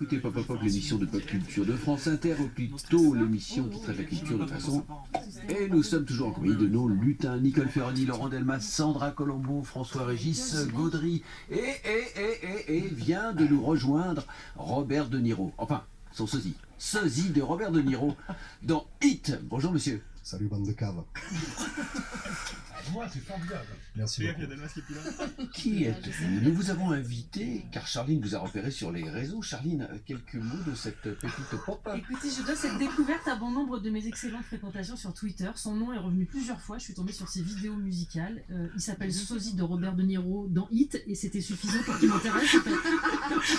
écoutez Pop Pop Pop, l'émission de pop culture de France Inter, ou plutôt l'émission qui traite la culture de façon. Et nous sommes toujours en compagnie de nos lutins, Nicole Ferroni, Laurent Delmas, Sandra Colombo, François Régis, Gaudry, et vient de nous rejoindre Robert De Niro, enfin son sosie de Robert De Niro dans Hit. Bonjour monsieur. Salut bande de caves. Moi, c'est formidable. Merci beaucoup. Il y a Delmas qui est plus là. Qui êtes-vous? Nous vous avons invité car Charline vous a repéré sur les réseaux. Charline, quelques mots de cette petite pop. Écoutez, je dois cette découverte à bon nombre de mes excellentes fréquentations sur Twitter. Son nom est revenu plusieurs fois. Je suis tombée sur ses vidéos musicales. Il s'appelle Sosie de Robert De Niro dans Hit et c'était suffisant pour qu'il m'intéresse. En fait.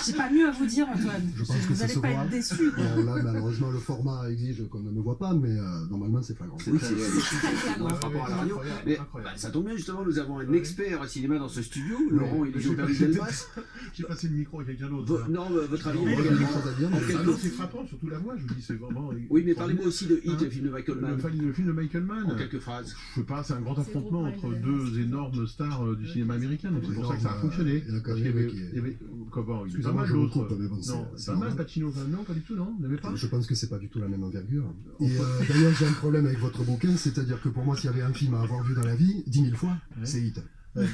J'ai pas mieux à vous dire, Antoine. Je pense que vous ça n'allez se pas voit. être déçus. Là, malheureusement, le format exige qu'on ne me voit pas, mais normalement, c'est flagrant. Oui, c'est par rapport à la radio. Mais Incroyable. ça tombe bien, justement, nous avons un expert cinéma dans ce studio. Laurent, il est Robert Delmas. J'ai passé le micro à quelqu'un d'autre. Non, votre avis. Il y a quelque chose à dire, mais Quel- Non, c'est frappant, surtout la voix, je vous dis, c'est vraiment. Oui, mais parlez-moi aussi de Hit, Hein le film de Michael Mann. Le film de Michael En Mann. quelques phrases. Je sais pas, c'est un grand affrontement entre deux énormes stars du cinéma américain, donc c'est pour ça que ça a fonctionné. Il y en a quand Parce même qu'il y avait, qui est- il y avait comment, il y avait pas Excusez-moi, mal je me d'autres. coupe, mais bon, Non, c'est pas mal normal. Pacino, enfin, non, pas du tout, non, il n'y avait pas. Je pense que c'est pas du tout la même envergure. Et d'ailleurs, j'ai un problème avec votre bouquin, c'est-à-dire que pour moi, s'il y avait un film à avoir vu dans la vie, 10 000 fois, Ouais. c'est Hit.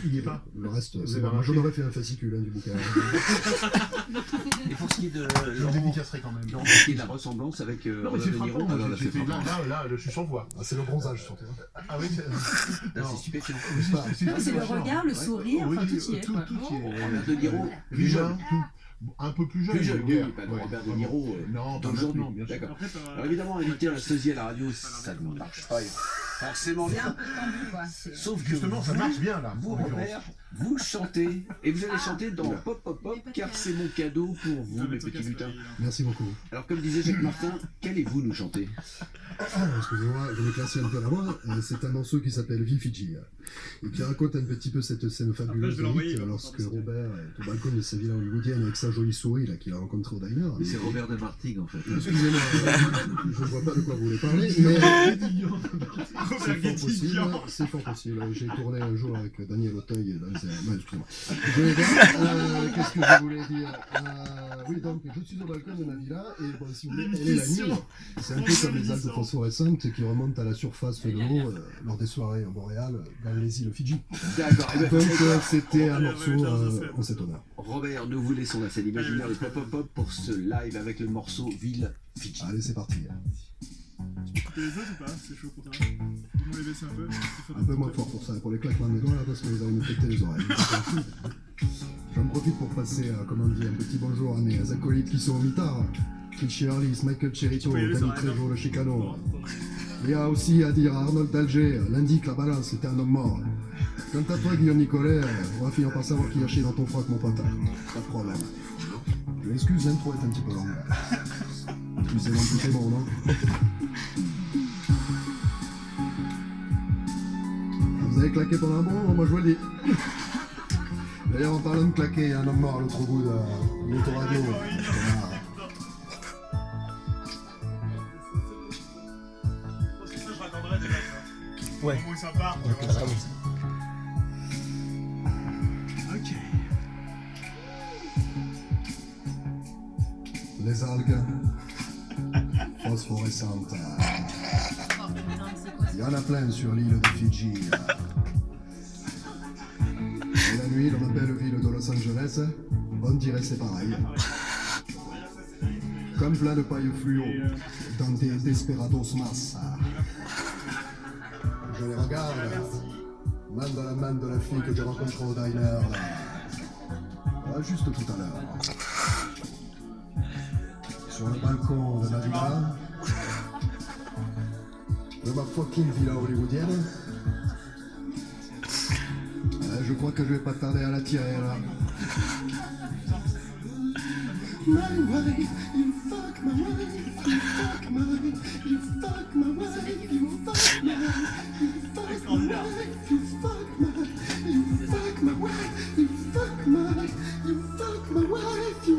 Il n'y est pas. Le reste, Vous c'est avez bon. Moi, j'en remarqué aurais fait un fascicule du bouquin. Et pour ce qui est de Je le Laurent, dédicacerai quand même. Laurent, pour ce qui est de la ressemblance avec Non, mais Robert c'est De Niro. frappant. Alors là, c'est J'étais frappant. là, je suis sans voix. Ah, c'est le bronzage, surtout. Ah oui, Là, c'est stupéfiant. C'est le regard, le sourire, enfin tout y est. quoi. Tout y est. Robert De Niro, plus jeune. Un peu plus jeune. Plus jeune, guère. oui, pas de Ouais, Robert De vraiment. Niro. Non, pas d'aujourd'hui. maintenant, bien sûr. D'accord. Alors évidemment, inviter un sosie à la radio, ça ne marche pas forcément bien. Sauf que Justement, ça marche bien là. vous, en l'occurrence. Robert, vous chantez. Et vous allez chanter dans Pop Pop Pop, car c'est mon cadeau pour vous, mes petits lutins. Merci beaucoup. Alors, comme disait Jacques Martin, qu'allez-vous nous chanter? Excusez-moi, je vais classer un peu la voix. C'est un morceau qui s'appelle Vie Fidji et qui raconte un petit peu cette scène fabuleuse de Hit lorsque Robert est au balcon de sa villa hollywoodienne avec sa jolie souris là qu'il a rencontrée au diner. Mais c'est Robert de Martigues en fait. Excusez-moi, je ne vois pas de quoi vous voulez parler, mais c'est fort possible. J'ai tourné un jour avec Daniel Auteuil dans un... Ouais, excusez-moi. Qu'est-ce que je voulais dire oui, donc je suis au balcon de ma villa et bon, si vous voulez, elle est la nuit. C'est un peu comme les algues phosphorescentes qui remontent à la surface de l'eau lors des soirées à Montréal, dans les îles Fidji. D'accord. Eh ben, Donc c'était un morceau en cet honneur. Robert, nous vous laissons la scène imaginaire de Pop Pop Pop pour ce live avec le morceau Ville Fidji. Allez, c'est parti. Tu peux les autres ou pas? C'est chaud pour toi. Comment les baisser un peu? Un peu moins fort pour ça, pour les claquements des doigts là, parce que vous allez me péter les oreilles. J'en profite pour passer, comme on dit, un petit bonjour à mes acolytes qui sont au mitard. Richie Harlis, Michael Cherito, Danny Trejo, le Chicano. Il y a aussi à dire à Arnold d'Alger, lundi que la balance était un homme mort. Quant à toi, Guillaume Nicolet, on va finir par savoir qui a chié dans ton froc, mon pote. Pas de problème. Je m'excuse, l'intro est un petit peu longue. Excusez-moi, tout est bon, non? Vous avez claqué pendant un bon moment, moi je vous le dis. D'ailleurs, en parlant de claquer, il y a un homme mort à l'autre bout de l'autoradio. Parce que ça, je m'attendrais déjà. Ouais. Au moment où ça part. Ok. Les algues phosphorescentes. Il y en a plein sur l'île de Fidji. Et la nuit, dans ma belle ville de Los Angeles, on dirait c'est pareil. Comme plein de paille fluo dans des desperados mass. Je les regarde, main dans la main de la fille que j'ai rencontrée au diner, là. Juste tout à l'heure. Sur le balcon de ma villa, de ma fucking villa hollywoodienne. Je crois que je vais pas tarder à la tirer là. My wife, you fuck my wife, you fuck my wife, you fuck my wife, you fuck my wife, you fuck my wife, you fuck my wife, you fuck my wife, you fuck my wife, you fuck my wife, you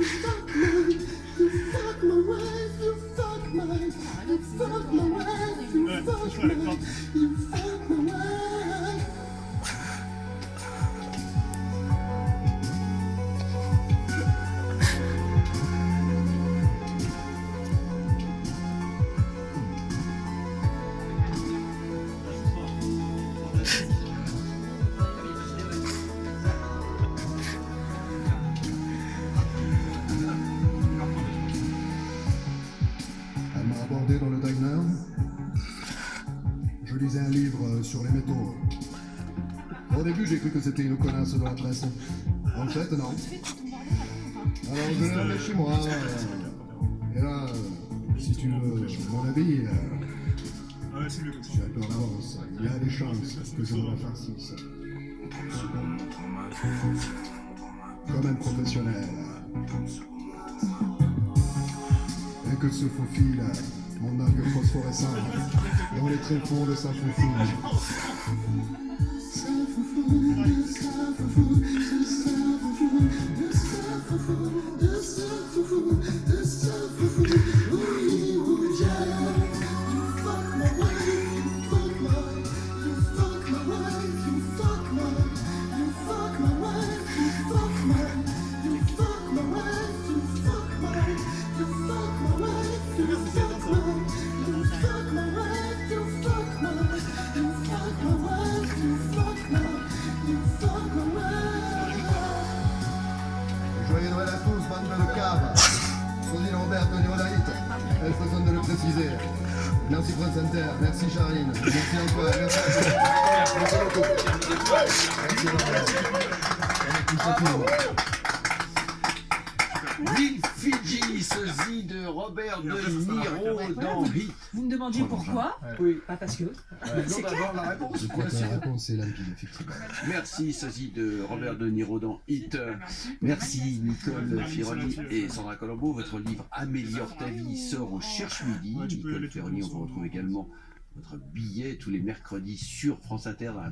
fuck my wife, you fuck my wife, you fuck my wife, you fuck my wife, you fuck my wife, you fuck my wife. je lisais un livre sur les métaux. Au début, j'ai cru que c'était une connasse de la presse. En fait, non. Alors, je l'ai ramené chez moi. Et là, si tu veux mon avis, Ah ouais, c'est mieux comme ça. j'ai un peu en avance. Il y a des chances que je me la farcisse. Comme un professionnel. Et que se faufile mon œil phosphorescent dans les tréfonds de sa foufoune. Joyeux Noël à tous, bande de caves. Sosie Robert de Néolaïte, elle se besoin de le préciser. Merci France Inter, merci Charline, merci Antoine, merci à tous. Merci beaucoup. Merci Robert. Will Fiji, sosie de Robert De Niro dans Hit. Vous me demandiez pourquoi? Oui. Bah parce que. C'est clair. La réponse. Je crois que la réponse est limpide, effectivement. Merci, sosie de Robert De Niro dans Hit. Merci, Nicole Fironi et Sandra Colombo. Votre livre Améliore ta vie sort au Cherche Midi. Ouais, tu peux y aller Nicole tout Fironi, on le vous monde. retrouve également votre billet tous les mercredis sur France Inter dans la